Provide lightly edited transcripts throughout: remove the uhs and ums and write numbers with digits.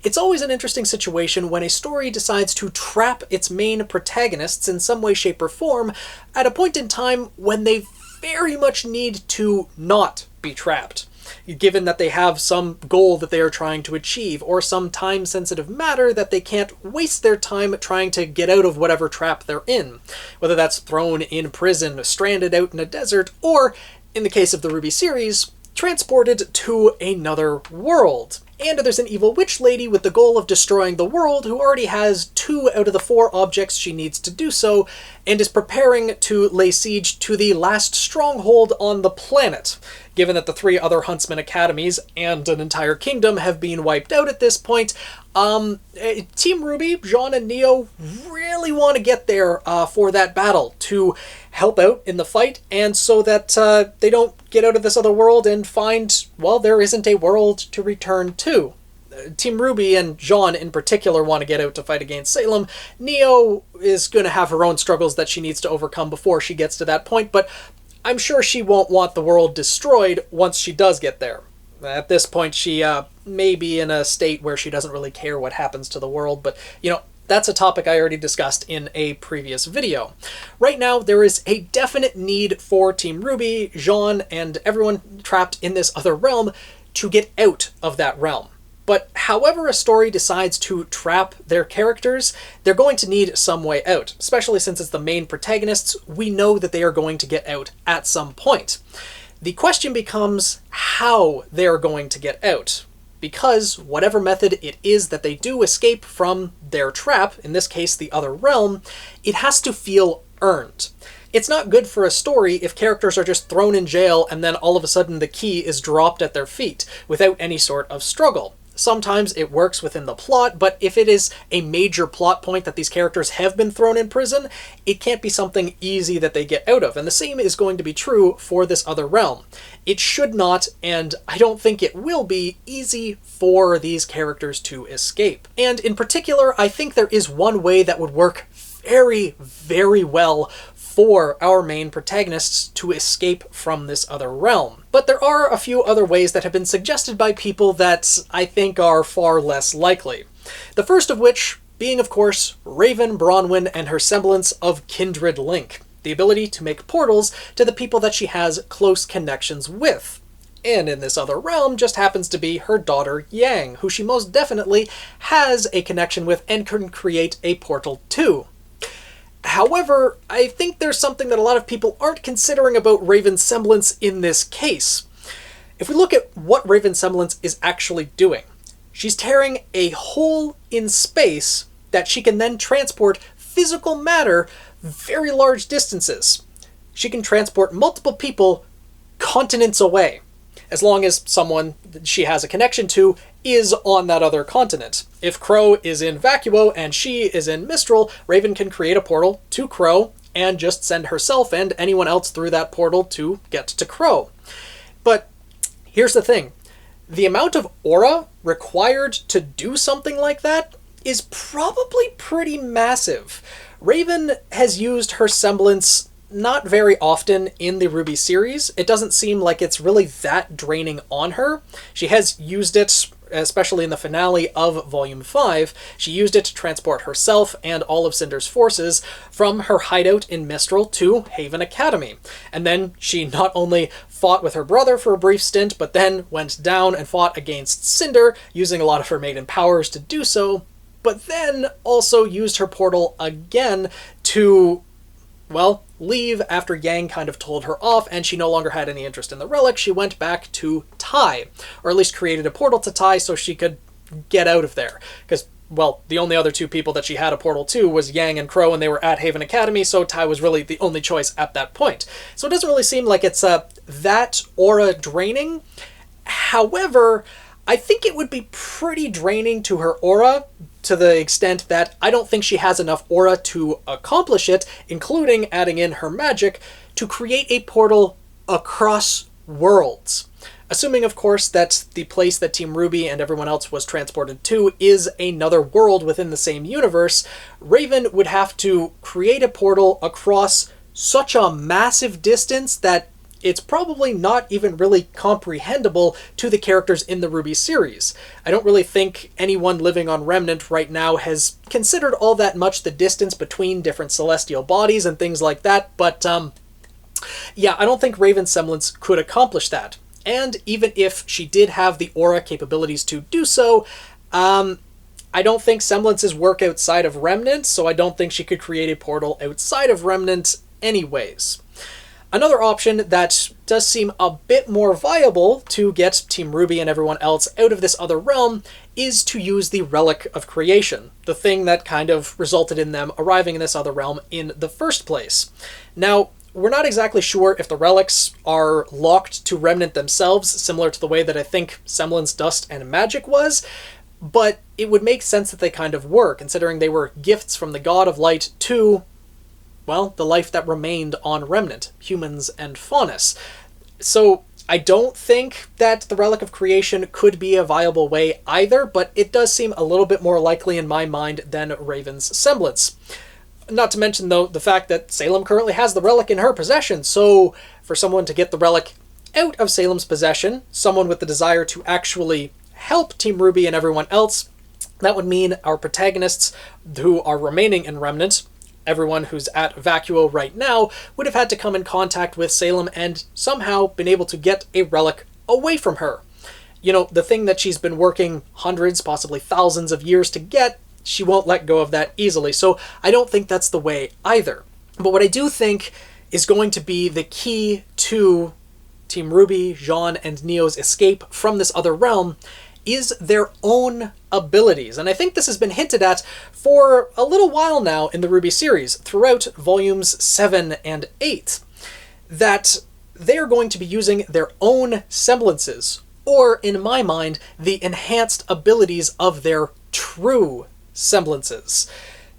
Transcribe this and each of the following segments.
It's always an interesting situation when a story decides to trap its main protagonists in some way, shape, or form at a point in time when they very much need to not be trapped, given that they have some goal that they are trying to achieve, or some time-sensitive matter that they can't waste their time trying to get out of whatever trap they're in. Whether that's thrown in prison, stranded out in a desert, or, in the case of the RWBY series, transported to another world. And there's an evil witch lady with the goal of destroying the world who already has 2 out of the 4 objects she needs to do so, and is preparing to lay siege to the last stronghold on the planet, given that the 3 other Huntsman academies and an entire kingdom have been wiped out at this point. Team RWBY, Jaune and Neo, really want to get there for that battle, to help out in the fight, and so that they don't get out of this other world and find, well, there isn't a world to return to. Team RWBY and Jaune in particular want to get out to fight against Salem. Neo is going to have her own struggles that she needs to overcome before she gets to that point, but I'm sure she won't want the world destroyed once she does get there. At this point, she may be in a state where she doesn't really care what happens to the world, but, you know, that's a topic I already discussed in a previous video. Right now, there is a definite need for Team RWBY, Jaune, and everyone trapped in this other realm to get out of that realm. But however a story decides to trap their characters, they're going to need some way out. Especially since it's the main protagonists, we know that they are going to get out at some point. The question becomes how they're going to get out. Because whatever method it is that they do escape from their trap, in this case the other realm, it has to feel earned. It's not good for a story if characters are just thrown in jail and then all of a sudden the key is dropped at their feet without any sort of struggle. Sometimes it works within the plot, but if it is a major plot point that these characters have been thrown in prison, it can't be something easy that they get out of. And the same is going to be true for this other realm. It should not, and I don't think it will be, easy for these characters to escape. And in particular, I think there is one way that would work very, very well for our main protagonists to escape from this other realm. But there are a few other ways that have been suggested by people that I think are far less likely. The first of which being, of course, Raven Bronwyn and her semblance of kindred link, the ability to make portals to the people that she has close connections with. And in this other realm just happens to be her daughter Yang, who she most definitely has a connection with and can create a portal to. However, I think there's something that a lot of people aren't considering about Raven's semblance in this case. If we look at what Raven's semblance is actually doing, she's tearing a hole in space that she can then transport physical matter very large distances. She can transport multiple people continents away, as long as someone that she has a connection to is on that other continent. If Crow is in Vacuo and she is in Mistral, Raven can create a portal to Crow and just send herself and anyone else through that portal to get to Crow. But here's the thing. The amount of aura required to do something like that is probably pretty massive. Raven has used her semblance not very often in the RWBY series. It doesn't seem like it's really that draining on her. She has used it, especially in the finale of Volume 5, she used it to transport herself and all of Cinder's forces from her hideout in Mistral to Haven Academy. And then she not only fought with her brother for a brief stint, but then went down and fought against Cinder, using a lot of her maiden powers to do so, but then also used her portal again to, well, leave after Yang kind of told her off and she no longer had any interest in the relic. She went back to Tai, or at least created a portal to Tai so she could get out of there. Because, well, the only other 2 people that she had a portal to was Yang and Crow, and they were at Haven Academy, so Tai was really the only choice at that point. So it doesn't really seem like it's that aura draining. However, I think it would be pretty draining to her aura, to the extent that I don't think she has enough aura to accomplish it, including adding in her magic, to create a portal across worlds. Assuming, of course, that the place that Team RWBY and everyone else was transported to is another world within the same universe, Raven would have to create a portal across such a massive distance that it's probably not even really comprehensible to the characters in the RWBY series. I don't really think anyone living on Remnant right now has considered all that much the distance between different celestial bodies and things like that, but yeah, I don't think Raven's semblance could accomplish that. And even if she did have the aura capabilities to do so, I don't think semblances work outside of Remnant, so I don't think she could create a portal outside of Remnant anyways. Another option that does seem a bit more viable to get Team RWBY and everyone else out of this other realm is to use the Relic of Creation, the thing that kind of resulted in them arriving in this other realm in the first place. Now, we're not exactly sure if the relics are locked to Remnant themselves, similar to the way that I think Semblance, Dust, and Magic was, but it would make sense that they kind of were, considering they were gifts from the God of Light to, well, the life that remained on Remnant, humans and Faunus. So I don't think that the Relic of Creation could be a viable way either, but it does seem a little bit more likely in my mind than Raven's semblance. Not to mention, though, the fact that Salem currently has the relic in her possession, so for someone to get the relic out of Salem's possession, someone with the desire to actually help Team RWBY and everyone else, that would mean our protagonists who are remaining in Remnant, everyone who's at Vacuo right now, would have had to come in contact with Salem and somehow been able to get a relic away from her. You know, the thing that she's been working hundreds, possibly thousands of years to get, she won't let go of that easily, so I don't think that's the way either. But what I do think is going to be the key to Team RWBY, Jaune, and Neo's escape from this other realm is their own abilities. And I think this has been hinted at for a little while now in the RWBY series, throughout volumes 7 and 8, that they are going to be using their own semblances, or, in my mind, the enhanced abilities of their true semblances.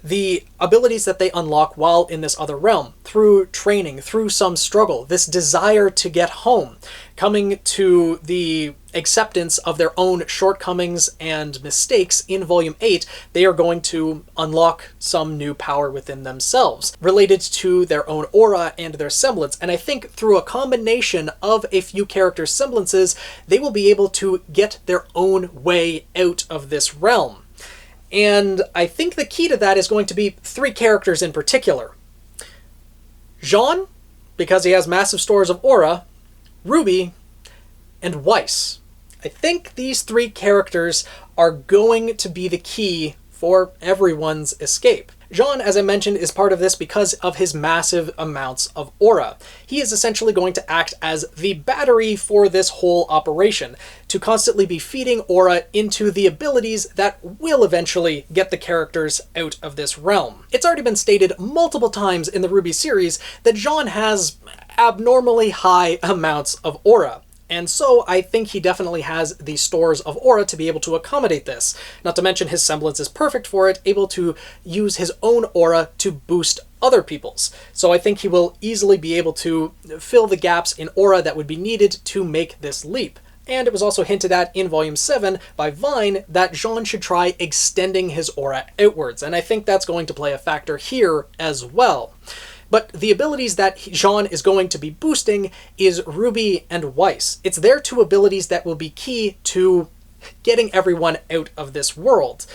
The abilities that they unlock while in this other realm, through training, through some struggle, this desire to get home, coming to the acceptance of their own shortcomings and mistakes in Volume 8, they are going to unlock some new power within themselves, related to their own aura and their semblance. And I think through a combination of a few characters' semblances, they will be able to get their own way out of this realm. And I think the key to that is going to be 3 characters in particular. Jaune, because he has massive stores of aura, RWBY, and Weiss. I think these 3 characters are going to be the key for everyone's escape. Jaune, as I mentioned, is part of this because of his massive amounts of aura. He is essentially going to act as the battery for this whole operation, to constantly be feeding aura into the abilities that will eventually get the characters out of this realm. It's already been stated multiple times in the RWBY series that Jaune has abnormally high amounts of aura. And so I think he definitely has the stores of aura to be able to accommodate this. Not to mention his semblance is perfect for it, able to use his own aura to boost other people's. So I think he will easily be able to fill the gaps in aura that would be needed to make this leap. And it was also hinted at in Volume 7 by Vine that Jaune should try extending his aura outwards, and I think that's going to play a factor here as well. But the abilities that Jaune is going to be boosting is RWBY and Weiss. It's their 2 abilities that will be key to getting everyone out of this world.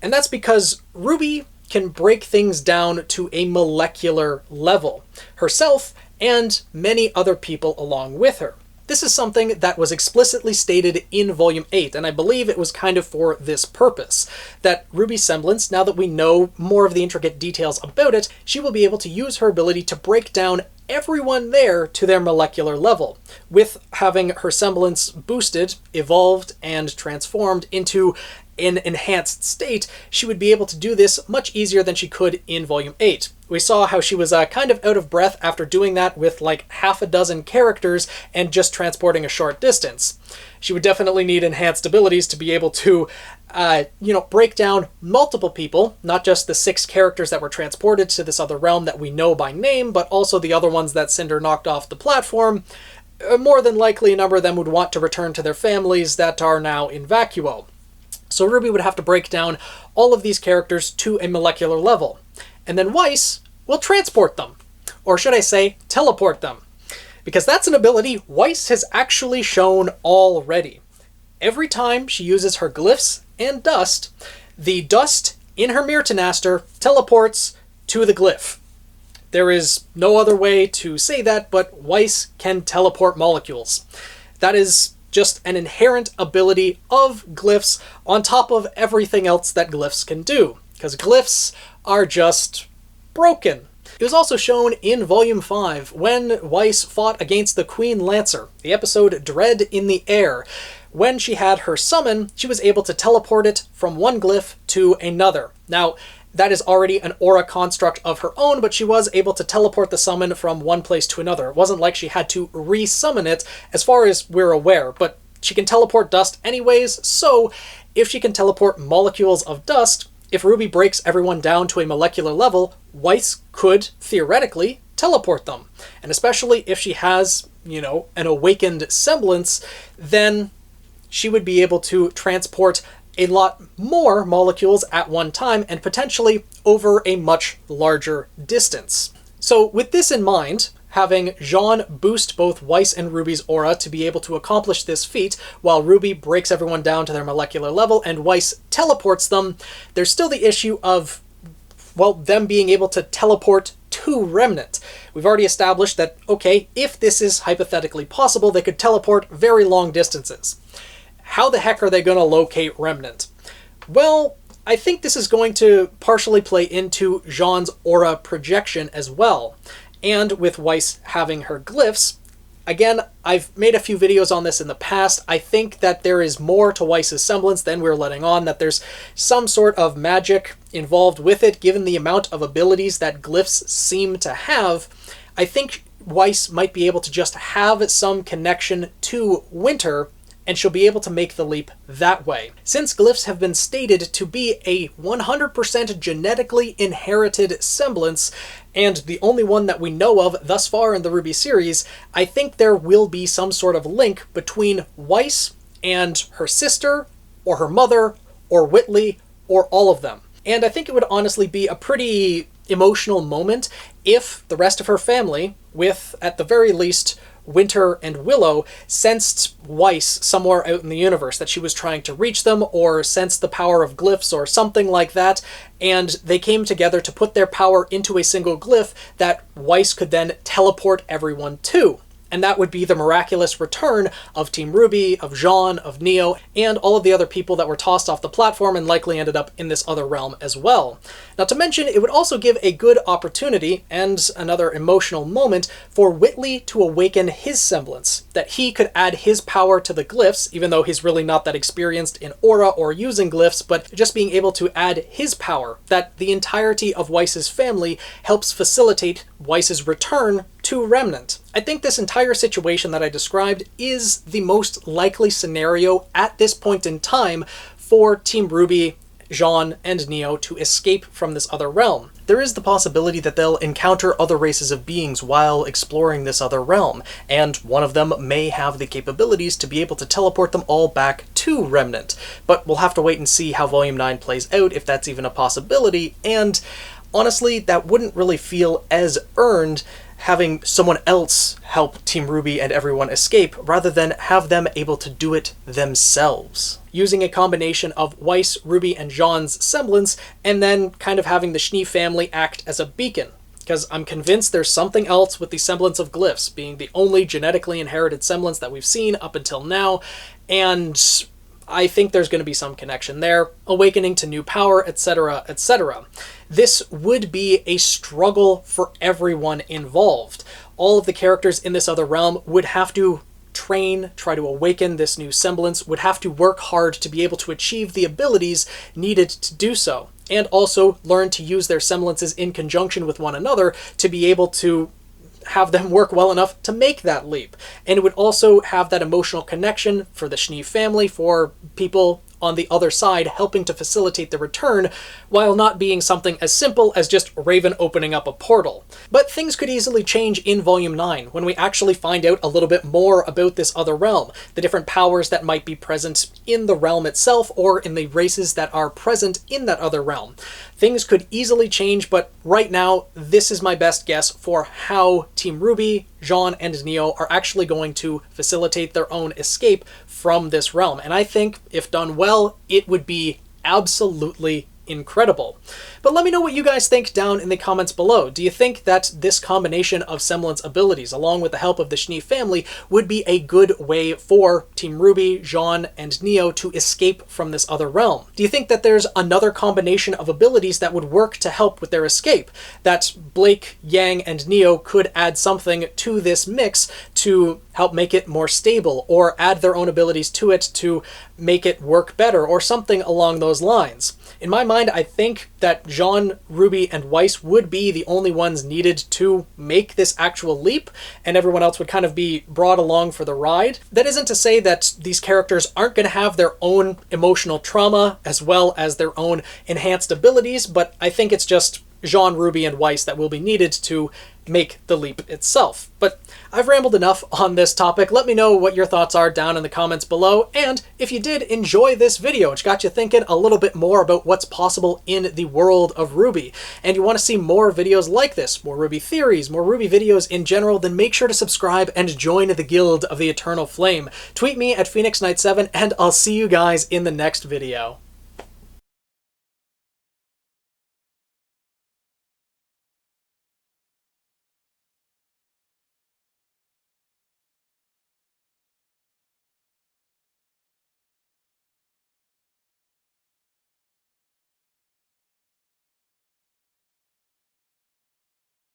And that's because RWBY can break things down to a molecular level, herself and many other people along with her. This is something that was explicitly stated in Volume 8, and I believe it was kind of for this purpose, that RWBY's semblance, now that we know more of the intricate details about it, she will be able to use her ability to break down everyone there to their molecular level, with having her semblance boosted, evolved, and transformed into an enhanced state. She would be able to do this much easier than she could in Volume 8. We saw how she was kind of out of breath after doing that with like half a dozen characters and just transporting a short distance. She would definitely need enhanced abilities to be able to, break down multiple people, not just the 6 characters that were transported to this other realm that we know by name, but also the other ones that Cinder knocked off the platform. More than likely, a number of them would want to return to their families that are now in Vacuo. So RWBY would have to break down all of these characters to a molecular level. And then Weiss will transport them. Or should I say, teleport them. Because that's an ability Weiss has actually shown already. Every time she uses her glyphs and dust, the dust in her Mirtanaster teleports to the glyph. There is no other way to say that, but Weiss can teleport molecules. That is just an inherent ability of glyphs on top of everything else that glyphs can do, because glyphs are just broken. It was also shown in Volume 5 when Weiss fought against the Queen Lancer, the episode Dread in the Air. When she had her summon, she was able to teleport it from one glyph to another. Now, that is already an aura construct of her own, but she was able to teleport the summon from one place to another. It wasn't like she had to re-summon it, as far as we're aware, but she can teleport dust anyways, so if she can teleport molecules of dust, if RWBY breaks everyone down to a molecular level, Weiss could, theoretically, teleport them. And especially if she has, an awakened semblance, then she would be able to transport a lot more molecules at one time and potentially over a much larger distance. So with this in mind, having Jaune boost both Weiss and RWBY's aura to be able to accomplish this feat, while RWBY breaks everyone down to their molecular level and Weiss teleports them, there's still the issue of, them being able to teleport to Remnant. We've already established that, okay, if this is hypothetically possible, they could teleport very long distances. How the heck are they going to locate Remnant? Well, I think this is going to partially play into Jaune's aura projection as well. And with Weiss having her glyphs, again, I've made a few videos on this in the past. I think that there is more to Weiss's semblance than we're letting on, that there's some sort of magic involved with it, given the amount of abilities that glyphs seem to have. I think Weiss might be able to just have some connection to Winter, and she'll be able to make the leap that way. Since glyphs have been stated to be a 100% genetically inherited semblance, and the only one that we know of thus far in the RWBY series, I think there will be some sort of link between Weiss and her sister, or her mother, or Whitley, or all of them. And I think it would honestly be a pretty emotional moment if the rest of her family, with, at the very least, Winter and Willow, sensed Weiss somewhere out in the universe, that she was trying to reach them, or sensed the power of glyphs or something like that, and they came together to put their power into a single glyph that Weiss could then teleport everyone to. And that would be the miraculous return of Team RWBY, of Jaune, of Neo, and all of the other people that were tossed off the platform and likely ended up in this other realm as well. Not to mention, it would also give a good opportunity, and another emotional moment, for Whitley to awaken his semblance, that he could add his power to the glyphs, even though he's really not that experienced in aura or using glyphs, but just being able to add his power, that the entirety of Weiss's family helps facilitate Weiss's return to Remnant. I think this entire situation that I described is the most likely scenario at this point in time for Team RWBY, Jaune, and Neo to escape from this other realm. There is the possibility that they'll encounter other races of beings while exploring this other realm, and one of them may have the capabilities to be able to teleport them all back to Remnant. But we'll have to wait and see how Volume 9 plays out, if that's even a possibility, and honestly, that wouldn't really feel as earned having someone else help Team RWBY and everyone escape, rather than have them able to do it themselves. Using a combination of Weiss, RWBY, and Jaune's semblance, and then kind of having the Schnee family act as a beacon. Because I'm convinced there's something else with the semblance of glyphs, being the only genetically inherited semblance that we've seen up until now, and I think there's going to be some connection there, awakening to new power, etc., etc. This would be a struggle for everyone involved. All of the characters in this other realm would have to train, try to awaken this new semblance, would have to work hard to be able to achieve the abilities needed to do so, and also learn to use their semblances in conjunction with one another to be able to have them work well enough to make that leap. And it would also have that emotional connection for the Schnee family, for people on the other side helping to facilitate the return, while not being something as simple as just Raven opening up a portal. But things could easily change in Volume 9, when we actually find out a little bit more about this other realm, the different powers that might be present in the realm itself or in the races that are present in that other realm. Things could easily change, but right now, this is my best guess for how Team RWBY, Jaune, and Neo are actually going to facilitate their own escape from this realm. And I think, if done well, it would be absolutely incredible. But let me know what you guys think down in the comments below. Do you think that this combination of semblance abilities, along with the help of the Schnee family, would be a good way for Team RWBY, Jaune, and Neo to escape from this other realm? Do you think that there's another combination of abilities that would work to help with their escape? That Blake, Yang, and Neo could add something to this mix to help make it more stable, or add their own abilities to it to make it work better, or something along those lines? In my mind, I think that Jaune, RWBY, and Weiss would be the only ones needed to make this actual leap, and everyone else would kind of be brought along for the ride. That isn't to say that these characters aren't going to have their own emotional trauma as well as their own enhanced abilities, but I think it's just Jaune, RWBY, and Weiss that will be needed to make the leap itself. But I've rambled enough on this topic. Let me know what your thoughts are down in the comments below, and if you did enjoy this video, which got you thinking a little bit more about what's possible in the world of RWBY, and you want to see more videos like this, more RWBY theories, more RWBY videos in general, then make sure to subscribe and join the Guild of the Eternal Flame. Tweet me at PhoenixKnight7, and I'll see you guys in the next video.